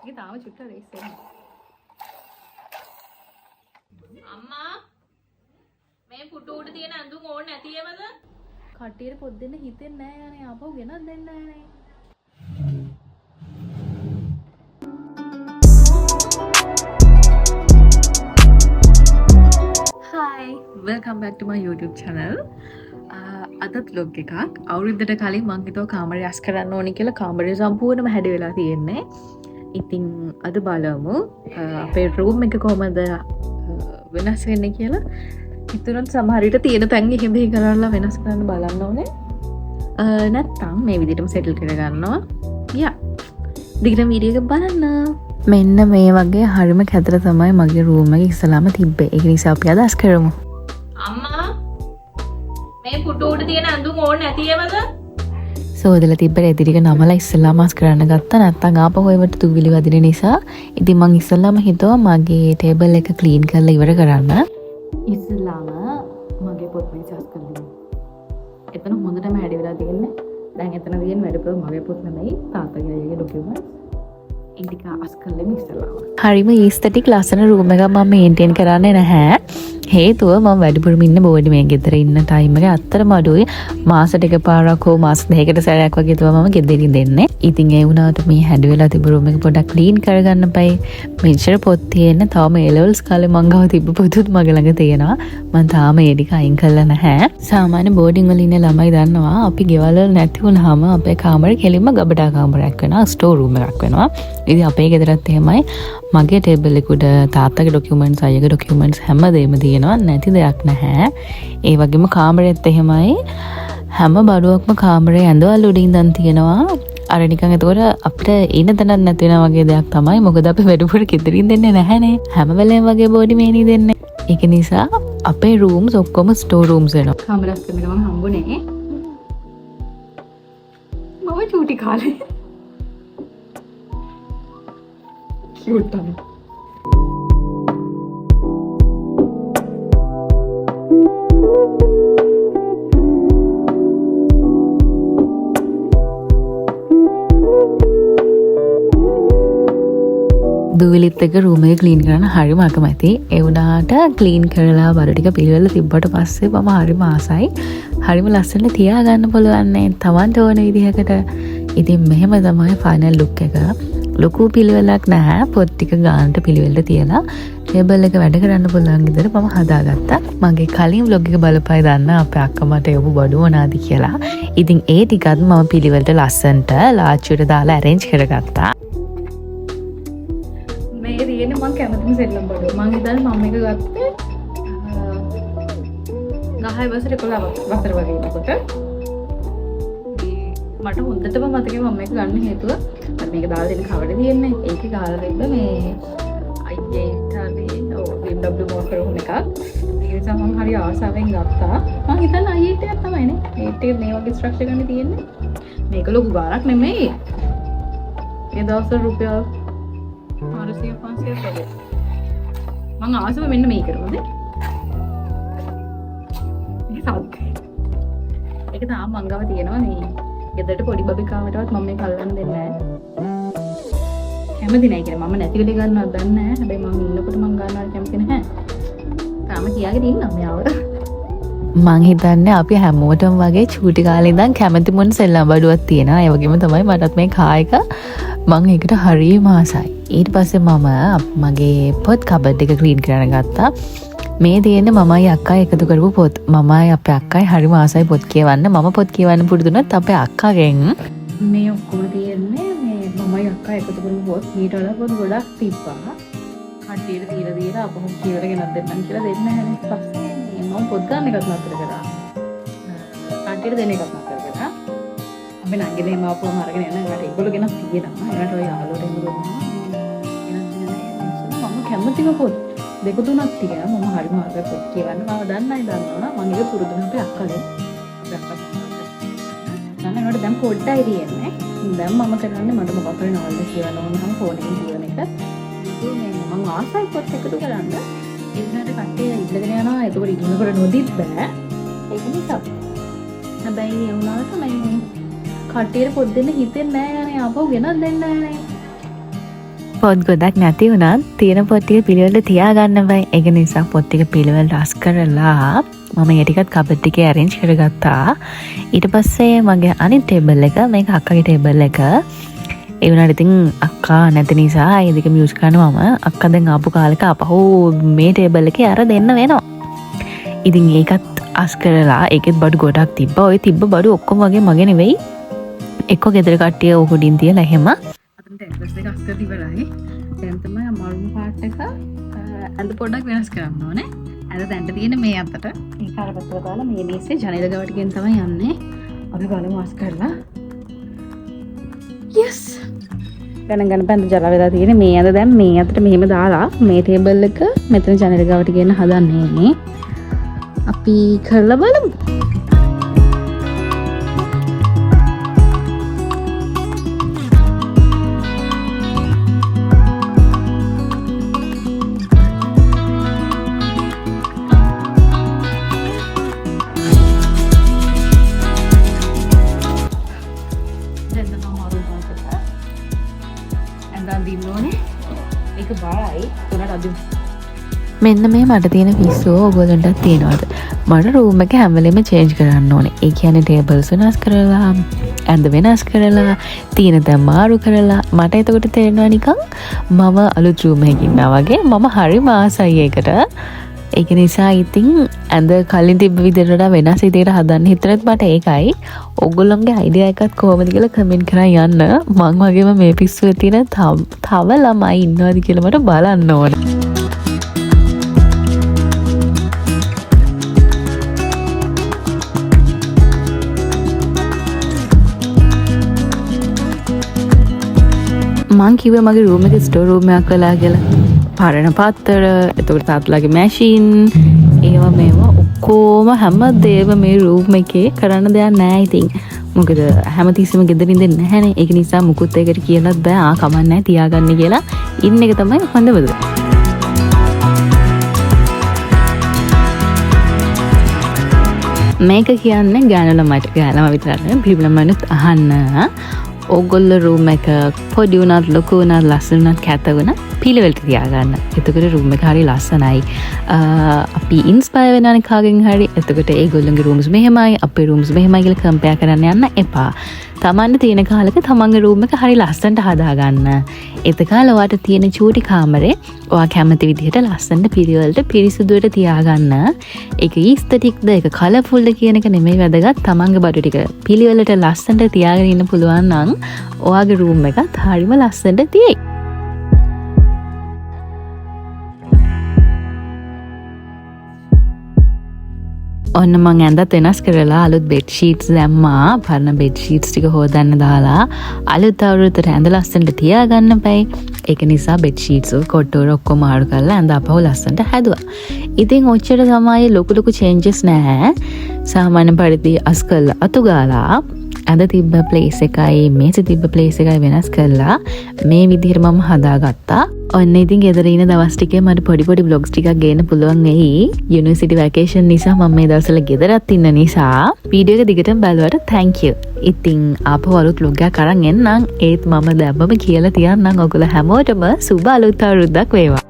ඒක තාම චුට්ට රේස් වෙනවා. අම්මා මේ පුටු උඩ තියෙන ඇඳුම් ඕනේ නැති ඒවද? කට්ටියට පොත් දෙන්න හිතෙන්නේ නැහැ යන්නේ. ආපහු ගෙනත් දෙන්න නැහැ. Hi, welcome back to my YouTube channel. අදත් vlog එකක්. අවුරුද්දට කලින් මම හිතුවා කාමරය අස් කරන්න ඕනි කියලා කාමරය සම්පූර්ණයෙන්ම හැඩ වෙලා තියෙන්නේ. ඉතින් අද බලමු අපේ රූම් එක කොහමද වෙනස් වෙන්නේ කියලා. ඉතින් සමහර විට තියෙන තැන් එහෙම කරලා වෙනස් කරන්න බලන්න ඕනේ. නැත්තම් මේ විදිහටම සෙටල් කරගන්නවා. යා. දිගට වීඩියෝ එක බලන්න. මෙන්න මේ වගේ හරිම කැතර තමයි මගේ රූම් එක ඉස්සලාම තිබ්බේ. ඒක නිසා අපි අද අස් කරමු. අම්මා මේ පුටු උඩ තියෙන ඇඳුම් ඕනේ නැති ඒවද? සෝදලා තිබ්බ රෙදිරික නමලා ඉස්සලාම අස් කරන්න ගත්තා. නැත්තම් ආපහු ඒවට තුවිලි වදින නිසා ඉතින් මං ඉස්සලාම හිතුවා මගේ ටේබල් එක ක්ලීන් කරලා ඉවර කරන්න. ඉස්සලාම මගේ පොත් මේස අස් කරලා. එතන හොඳටම හැඩ වෙලා තියෙන්නේ. දැන් එතන තියෙන වැඩපොළ මගේ පොත් නෙමෙයි තාත්තගේ ඩොකියුමන්ට්ස්. ඉන්දික අස් කරලා ඉස්සලාම. හරිම ඊස්තටික් ලස්සන රූම් එකක් මම මේන්ටේන් කරන්නේ නැහැ. හේතුව මම වැඩිපුරම ඉන්න බෝඩි මේ ගෙදර ඉන්න ටයිම් එක අත්‍තරම අඩුයි. මාසෙට එකපාරක් හෝ මාස දෙකකට සැරයක් වගේ තමයි මම ගෙදරින් දෙන්නේ. ඉතින් ඒ වුණාට මේ හැඩ වෙලා තිබු රූම් එක පොඩ්ඩක් ක්ලීන් කරගන්න බයි. මෙච්චර පොත් තියෙන තවම A levels කාලේ මං ගාව තිබ්බ පොතුත් මගේ ළඟ තියෙනවා. මං තාම ඒ ටික අයින් කරලා නැහැ. සාමාන්‍ය බෝඩින් වල ඉන්න ළමයි දන්නවා අපි ගෙවල් වල නැති වුණාම අපේ කාමරේ කෙලින්ම ගබඩා කාමරයක් වෙනවා. ස්ටෝර් රූම් එකක් වෙනවා. ඉතින් අපේ ගෙදරත් එහෙමයි. මගේ ටේබල් එක උඩ තාත්තගේ ඩොකියුමන්ට්ස් අයියගේ ඩොකියුමන්ට්ස් හැමදේම තියෙනවා. නැති දෙයක් නැහැ. ඒ වගේම කාමරෙත් එහෙමයි. හැම බඩුවක්ම කාමරේ ඇඳවල උඩින් ඉඳන් තියෙනවා. අර නිකන් එතකොට අපිට ඉන්න තැනක් නැති වෙනා වගේ දෙයක් තමයි. මොකද අපි වැඩිපුර ගෙදරින් දෙන්නේ නැහැනේ. හැම වෙලේම වගේ බෝඩි මේනි දෙන්නේ. ඒක නිසා අපේ රූම්ස් ඔක්කොම ස්ටෝර් රූම්ස් වෙනවා. කාමරස් කරන ගමන් හම්බුනේ. මම චූටි කාලේ. කියුට් තමයි. දුවිලිත් එක රූම් එක ක්ලීන් කරන්න හරිම අකමැති. ඒ වුණාට ක්ලීන් කරලා බඩ ටික පිළිවෙල තිබ්බට පස්සේ මම හරිම ආසයි. හරිම ලස්සනට තියාගන්න පුළුවන් නේ Tamanට ඕන විදිහකට. ඉතින් මෙහෙම තමයි ෆයිනල් ලුක් එක. ලොකු පිළිවෙලක් නැහැ. පොත් ටික ගානට පිළිවෙලට තියලා ටේබල් එක වැඩ කරන්න පුළුවන් විදිහට මම හදාගත්තා. මගේ කලින් vlog එක බලපයි දන්න අපේ අක්කා මට යපු බඩු මොනවාද කියලා. ඉතින් ඒ ටිකත් මම පිළිවෙලට ලස්සනට ලාච්චුවට දාලා arrange කරගත්තා. මේ තියෙන්නේ මම කැමතිම සෙල්ලම් බඩුව. මම හිතන්නේ මම එක ගත්තේ 10 වසර 11 වසර වගේ ඉන්නකොට. මට හොඳටම මතකයි මම මේක ගන්න හේතුව මේක දාලා දෙන්න කවඩ තියෙන්නේ. ඒකේ ගාලා දෙන්න මේ BMW motorhome එකක්. ඒ නිසා මම හරි ආසාවෙන් ගත්තා. මම හිතන්නේ i8 එකක් තමයිනේ. 8 එක මේ වගේ ස්ට්‍රක්චර් ගන්න තියෙන්නේ. මේක ලොකු ගාණක් නෙමෙයි. ඒ දවස්වල රුපියල් 400 500 වගේ. මම ආසම මෙන්න මේක කරුවද? ඒක සාද්දේ. ඒක තාම මං ගාව තියෙනවා මේ. ගෙදරට පොඩි බබිකාවටවත් මම මේක අල්ලන්න දෙන්නේ නැහැ. කැමති නැහැ කියලා මම නැති වෙලේ ගන්නවත් දන්නේ නැහැ. හැබැයි මම ඉන්නකොට මම ගන්නවට කැමති නැහැ. තාම තියාගෙන ඉන්නවා මෙයාව. මං හිතන්නේ අපි හැමෝටම වගේ චූටි කාලේ ඉඳන් කැමති මොන සෙල්ලම් බඩුවක් තියෙනවා. ඒ වගේම තමයි මටත් මේ කායක මං ඒකට හරියම ආසයි. ඊට පස්සේ මම මගේ පොත් කබඩ් එක ක්ලීන් කරන්න ගත්තා. මේ තියෙන්නේ මමයි අක්කයි එකතු කරපු පොත්. මමයි අපේ අක්කයි හරිම ආසයි පොත් කියවන්න. මම පොත් කියවන්න පුරුදු වුණත් අපේ අක්කාගෙන් මේ ඔක්කොම තියෙන්නේ මේ මමයි අක්කයි එකතු කරපු පොත්. ඊට වඩා පොත් ගොඩක් තිබ්බා. කට්ටියට දීලා අපහු කියවලා ගෙනත් දෙන්නම් කියලා දෙන්න හැරෙන්න පස්සේ මම පොත් ගන්න එකත් නතර කරා. කට්ටියට දෙන එකත් නතර කරා. අපි නංගිලේ මාපුවම අරගෙන යන ඒකට ඒගොල්ලෝ ගෙනත් තියෙනවා. ඒකට ඔය යාළුවෝ දෙන්න දුන්නා. මම කැමතිම පොත් දෙක තුනක් තියෙනවා. මම හරිම ආසයි පොත් කියවන්න. මම දන්නයි දන්නවා. මම ඒක පුරුදු වෙන අපේ අක්කගෙන්. නේද දැන් පොඩ්ඩයි තියෙන්නේ. දැන් මම කරන්නේ මට මොකක් හරි නෝවල් එකක් කියවන්න ඕන නම් ෆෝන් එකෙන් කියවන එක. මේ මම ආසයි පොත් එකතු කරන්න. ඒ වුණාට කට්ටිය ඉල්ලගෙන යනවා. ඒකවල ඉන්නකොට නොදිත් බෑ. ඒක නිසා. හැබැයි ඒ වුණාට මේ කට්ටියට පොත් දෙන්න හිතෙන්නේ නැහැ යන්නේ. ආපහු ගෙනත් දෙන්නේ නැහැ. පොත් ගොඩක් නැති වුණත් තියෙන පොත් ටික පිළිවෙලට තියාගන්න බෑ. ඒක නිසා පොත් ටික පිළිවෙලට රස් කරලා මම ඒ ටිකත් කබඩ් එකේ arrange කරගත්තා. ඊට පස්සේ මගේ අනිත් ටේබල් එක මේක අක්කගේ ටේබල් එක. ඒ වුණාට ඉතින් අක්කා නැති නිසා ඒ දෙකම යූස් කරනවා මම. අක්කා දැන් ආපු කාලෙක අපහු මේ ටේබල් එකේ අර දෙන්න වෙනවා. ඉතින් ඒකත් අස් කරලා ඒකෙත් බඩු ගොඩක් තිබ්බා. ඔය තිබ්බ බඩු ඔක්කොම වගේ මගේ නෙවෙයි. එක්ක ගෙදර කට්ටිය උඩින් තියලා එහෙම. අතට ඇඩ්‍රස් එක අස් කරලා ඉවරයි. දැන් තමයි මරුන් පාට් එක අඳ පොඩ්ඩක් වෙනස් කරන්න ඕනේ. අද දැන්ට තියෙන මේ අතට මේ කරපත්වල දාලා මේ මේසේ ජනෙල ගාවට ගෙන තමයි යන්නේ. අපි බලමු අස් කරලා. yes ගණන් පැන්ද ජල වෙලා තියෙන මේ අද දැන් මේ අතට මෙහෙම දාලා මේ ටේබල් එක මෙතන ජනෙල ගාවට ගෙන හදන්නේ. අපි කරලා බලමු. මෙන්න මේ මට තියෙන පිස්සුව ඔයගොල්ලන්ටත් තියෙනවද? මට රූම් එක හැම වෙලෙම චේන්ජ් කරන්න ඕනේ. ඒ කියන්නේ ටේබල්ස් වෙනස් කරලා, ඇඳ වෙනස් කරලා, තියෙන දේ මාරු කරලා මට එතකොට තේරෙනවා නිකන් මම අලුත් රූම් එකක ඉන්නා වගේ. මම හරිම ආසයි ඒකට. ඒක නිසා ඉතින් ඇඳ කලින් තිබ්බ විදිහට වඩා වෙනස් විදිහට හදන්න හිතනත් මට ඒකයි. ඔයගොල්ලන්ගේ අයිඩියා එකත් කොහොමද කියලා කමෙන්ට් කරලා යන්න. මං වගේම මේ පිස්සුවේ තියෙන තව ළමයි ඉන්නවද කියලා මට බලන්න ඕනේ. මං කිව්වේ මගේ රූම් එක ස්ටෝර් රූම් එකක් කළා කියලා. පරණ පත්තර, එතකොට තාත්තලාගේ මැෂින්, ඒවා මේවා ඔක්කොම හැමදේම මේ රූම් එකේ කරන්න දෙයක් නැහැ ඉතින්. මොකද හැමතිස්සෙම ගෙදර ඉඳින්නේ නැහැනේ. ඒක නිසා මුකුත් ඒකට කියලාත් බෑ. කමක් නැහැ තියාගන්න කියලා. ඉන්න එක තමයි හොඳම දේ. මේක කියන්නේ ගෑනු ළමයිට ගෑනම විතරක් නෙවෙයි පිරිමි ළමයිනුත් අහන්න. ඕගොල්ලෝ රූම් එක පොඩි වුණත් ලොකු වුණත් ලස්සන වුණත් කැත වුණත් පිළිවෙලට තියාගන්න. එතකොට රූම් එක හරිය ලස්සනයි. අපි ඉන්ස්පයර් වෙනවනේ කාගෙන් හරි. එතකොට ඒගොල්ලෝගේ රූම්ස් මෙහෙමයි අපේ රූම්ස් මෙහෙමයි කියලා කම්පෙයාර් කරන්න යන්න එපා. තමන්ට තියෙන කාලෙක තමන්ගේ රූම් එක හරිය ලස්සනට හදාගන්න. එතකාල ඔයාට තියෙන චූටි කාමරේ ඔයා කැමති විදිහට ලස්සනට පිළිවෙලට පිරිසිදුවට තියාගන්න. ඒක ඊස්තටික්ද ඒක කලර්ෆුල්ද කියන එක නෙමෙයි වැදගත්. තමන්ගේ බඩු ටික පිළිවෙලට ලස්සනට තියාගෙන ඉන්න පුළුවන් නම් ඔයාගේ රූම් එකත් හරියම ලස්සනට තියෙයි. ඔන්න මං ඇඳත් වෙනස් කරලා අලුත් බෙඩ් ෂීට්ස් දැම්මා. පරණ බෙඩ් ෂීට්ස් ටික හොදන්න දාලා අලුත් අවුරුද්දට ඇඳ ලස්සනට තියාගන්න බෑ. ඒක නිසා බෙඩ් ෂීට්ස් කොට්ටෝර ඔක්කොම මාරු කරලා ඇඳ අපහු ලස්සනට හැදුවා. ඉතින් ඔච්චර තමයි ලොකු චේන්ජස් නැහැ. සාමාන්‍ය පරිදි අස් කරලා අතු ගාලා ඇඳ තිබ්බ ප්ලේස් එකයි මේස තිබ්බ ප්ලේස් එකයි වෙනස් කරලා මේ විදිහට මම හදාගත්තා. ඔන්න ඉතින් ගෙදර ඉන්න දවස් ටිකේ මට පොඩි බ්ලොග්ස් ටිකක් ගේන්න පුළුවන් වෙයි. යුනිවර්සිටි වැකේෂන් නිසා මම මේ දවස්වල ගෙදරත් ඉන්න නිසා වීඩියෝ එක දිගටම බලුවට thank you. ඉතින් ආපහු අලුත් vlog එකක් අරන් එන්නම්. ඒත් මම දැම්මම කියලා තියන්නම් ඔයගොල්ලෝ හැමෝටම සුබ අලුත් අවුරුද්දක් වේවා.